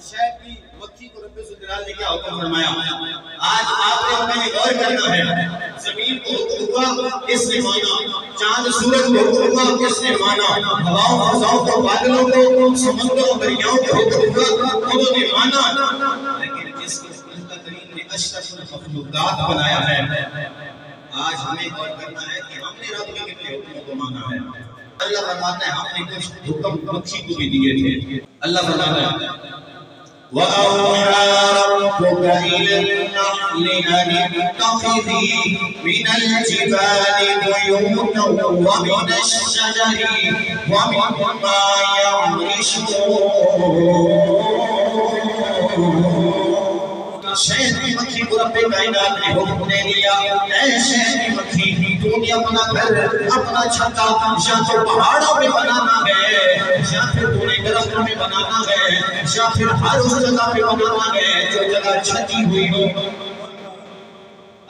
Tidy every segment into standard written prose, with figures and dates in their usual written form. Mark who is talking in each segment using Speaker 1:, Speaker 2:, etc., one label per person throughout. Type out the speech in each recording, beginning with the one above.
Speaker 1: شہد کی مکھی کو رب ذوالجلال نے کیا حکم فرمایا؟ آج آپ نے اپنے غور کرنا ہے، زمین کو حکم ہوا اس نے مانا، چاند سورج کو حکم ہوا اس نے مانا، ہواؤں فضاؤں کو بادلوں کو سمندروں دریاؤں کو حکم ہوا انہوں نے مانا، لیکن جس کو اللہ کریم نے اشرف المخلوقات بنایا ہے، آج ہمیں غور کرنا ہے کہ ہم نے رب کے کتنے حکموں کو مانا ہے۔ اللہ فرماتا ہے ہم نے کچھ حکم مکھی کو بھی دیے تھے۔ اللہ فرماتا ہے وَأَوْحَى رَبُّكَ إِلَى النَّحْلِ أَنِ اتَّخِذِي مِنَ الْجِبَالِ بُيُوتًا وَمِنَ الشَّجَرِ وَمِمَّا يَعْرِشُونَ۔ شہد کی مکھی کو رب کائنات نے حکم دے دیا، اے شہد کی مکھی تو نے اپنا گھر، اپنا چھتا یا تو پہاڑوں میں بنانا ہے، یا پھر تو نے درختوں میں بنانا ہے، یا پھر ہر اس جگہ پہ بنانا ہے جو جگہ چھتی ہوئی ہو۔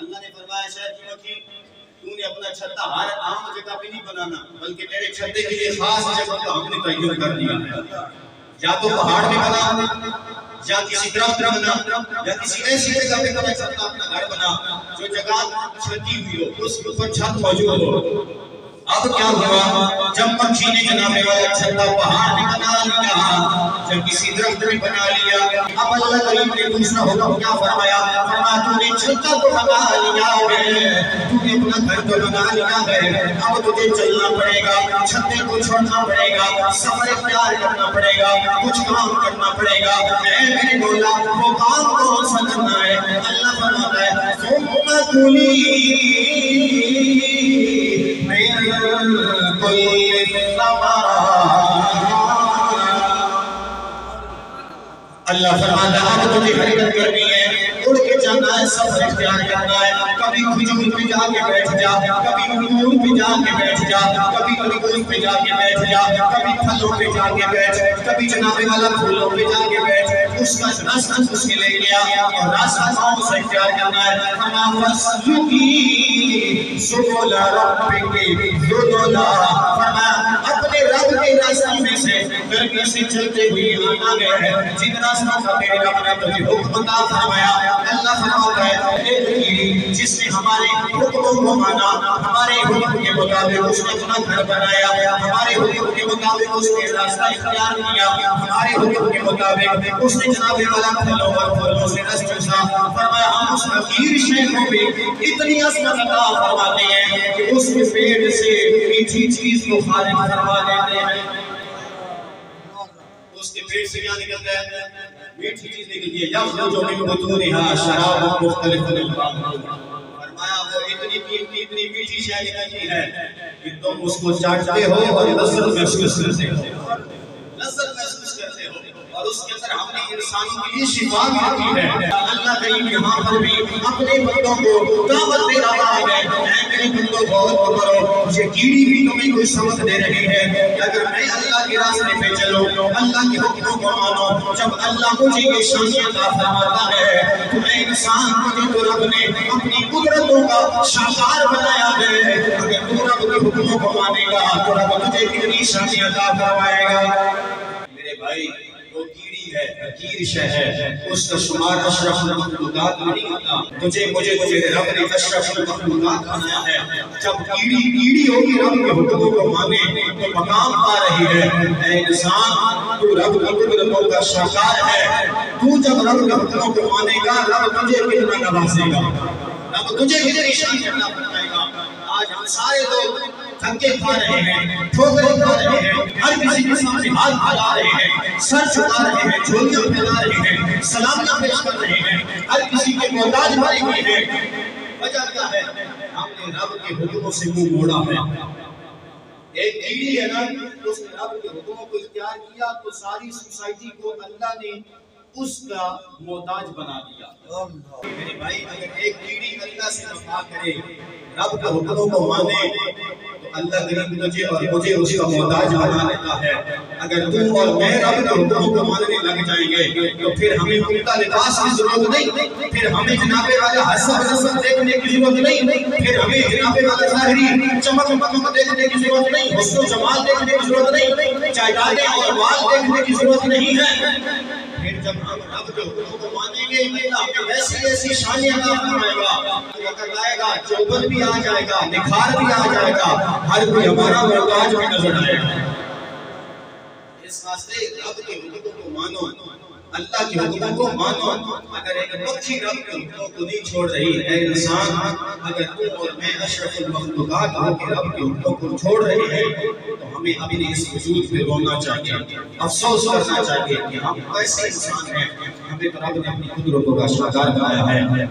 Speaker 1: اللہ نے فرمایا شہد کی مکھی تو نے اپنا چھتا ہر عام جگہ پہ نہیں بنانا، بلکہ تیرے چھتے کے لیے خاص جگہ کا ہم نے تعین کر دیا ہے، یا تو پہاڑ میں بنا، یا کسی درخت میں بنا، یا کسی ایسی جگہ پہ بنا چھتا اپنا گھر بنا جو جگہ چھتی ہوئی ہو، اس پر چھت موجود ہو۔ اب کیا ہوا؟ جب مکھی نے جناب والا چھتا پہاڑ میں بنا لیا، جب کسی درخت میں بنا لیا، اب اللہ کریم نے دوسرا حکم کیا فرمایا؟ فرمایا تو نے چھتا تو بنا لیا ہے، تو نے اپنا گھر تو بنا لیا ہے، اب تجھے چلنا پڑے گا، چھتے کو چھوڑنا پڑے گا، سفر اختیار کرنا پڑے گا، کچھ کام کرنا پڑے گا۔ اے میرے مولا وہ کام کون سا کرنا ہے؟ اللہ فرماتا ہے ثم کلی اللہ فرماتا ہے اب تجھے حرکت کرنی ہے، اڑ کے جانا ہے، سفر اختیار کرنا ہے، کبھی کھجور پہ جا کے بیٹھ جا، کبھی انگور پہ جا کے بیٹھ جا، کبھی تربوز پہ جا کے بیٹھ جا، کبھی پھلوں پہ جا کے بیٹھ، کبھی جناب والا پھولوں پہ جا کے بیٹھ، اس کا راستہ اس کے لے گیا اور راستہ کون سا اختیار کرنا ہے؟ فرمایا فَاسْلُكِي سُبُلَ رَبِّكِ ذُلُلًا، فرمایا اپنے رب کے راستے میں سے گرمی سے چلتے ہوئے آنا گئے، جن راستہ کا میرے رب نے تجھے حکم عطا فرمایا۔ اللہ فرماتا ہے ایک کیڑی جس نے ہمارے حکموں کو مانا، ہمارے حکم کے مطابق اس نے اپنا گھر بنایا، ہمارے حکم کے مطابق اس نے راستہ اختیار کیا، ہمارے حکم کے مطابق اس نے جناب والا پھلوں اور پھولوں سے رس چوسا، فرمایا ہم اس حقیر شے کو بھی اتنی عظمت عطا فرماتے ہیں کہ اس کے پیٹ سے میٹھی چیز کو خارج فرما دیتے ہیں۔ اس کے پیٹ سے کیا نکلتا ہے؟ میٹھی چیز نکلتی ہے، یخرج من بطونها شراب مختلف الالوان، فرمایا وہ اتنی قیمتی اتنی میٹھی شے نکلتی ہے کہ تم اس کو چاٹتے ہو اور لذت محسوس کرتے ہو، لذت محسوس کرتے ہو، اور اس کے اندر ہم نے انسانوں کے لیے شفا بھی رکھی ہے۔ اللہ کریم یہاں پر بھی اپنے بندوں کو دعوت دے رہا ہے، اے میرے بندوں غور کرو، یہ کیڑی بھی تمہیں کوئی سبق دے رہی ہے کہ اگر میں اللہ کے راستے پہ چلو، اللہ کے حکموں کو مانو، جب اللہ مجھے یہ شان عطا فرماتا ہے تو اے انسان مجھے تو رب نے اپنی قدرتوں کا شاہکار بنایا ہے، اگر تو رب کے حکموں کو مانے گا تو رب تجھے کتنی شان عطا فرمائے گا۔ میرے بھائی وہ کیڑی ہے، حقیر شے ہے، اس کا شمار اشرف المخلوقات میں نہیں ہوتا۔ تجھے مجھے رب نے اشرف المخلوقات بنایا ہے، جب کیڑی ہوگی رب کے حکموں کو مانے تو مقام پا رہی ہے۔ اے انسان تو رب کی قدرتوں کا شاہکار ہے، تو جب رب کے حکموں کو مانے گا رب تجھے کتنا نوازے گا، رب تجھے کتنی شان عطا فرمائے گا۔ آج ہم سارے لوگ دھکے کھا رہے ہیں، ٹھوکریں کھا رہے ہیں، ہر کسی کے سامنے ہاتھ پھیلا رہے ہیں، سر جھکا رہے ہیں، جھولیاں پھیلا رہے ہیں، سلامیاں پیش کر رہے ہیں، ہر کسی کے محتاج بنے ہوئے ہیں۔ وجہ کیا ہے؟ ہم نے رب کے حکموں سے منہ موڑا ہے۔ ایک کیڑی ہے نا، اس نے رب کے حکموں کو اختیار کیا تو ساری سوسائٹی کو اللہ نے اس کا محتاج بنا دیا۔ میرے بھائی اگر ایک کیڑی اللہ سے وفا کرے، رب کے حکموں کو مانے تو اللہ کریم تجھے اور مجھے اس کا محتاج بنا دیتا ہے۔ اگر تم اور میں رب کے حکموں کو ماننے لگ جائیں گے تو پھر ہمیں کتا لباس کی ضرورت نہیں، پھر ہمیں جناب والا حسب نسب دیکھنے کی ضرورت نہیں، پھر ہمیں جناب والا ظاہری چمک مکمک دیکھنے کی ضرورت نہیں، حسن و جمال دیکھنے کی ضرورت نہیں، جائیدادیں اور مال دیکھنے کی ضرورت نہیں ہے۔ پھر جب ہم رب کے حکموں کو مانیں گے اللہ ہمیں ایسی ایسی شانیں عطا فرمائے گا، وقت آئے گا چوبن بھی آ جائے گا، نکھار بھی آ جائے گا، ہر کوئی ہمارا محتاج بھی نظر آئے گا۔ اس واسطے رب کے حکموں کو مانو، اللہ کے حکموں کو مانو۔ اگر ایک مکھی رب کے حکموں کو نہیں چھوڑ رہی، اے انسان اگر تم اور میں اشرف المخلوقات ہو کے رب کے حکموں کو چھوڑ رہے ہیں تو ہمیں اپنے اس وجود پہ رونا چاہیے، افسوس کرنا چاہیے کہ ہم ایسے انسان ہیں، ہمیں رب نے اپنی قدرتوں کا شاہکار بنایا ہے۔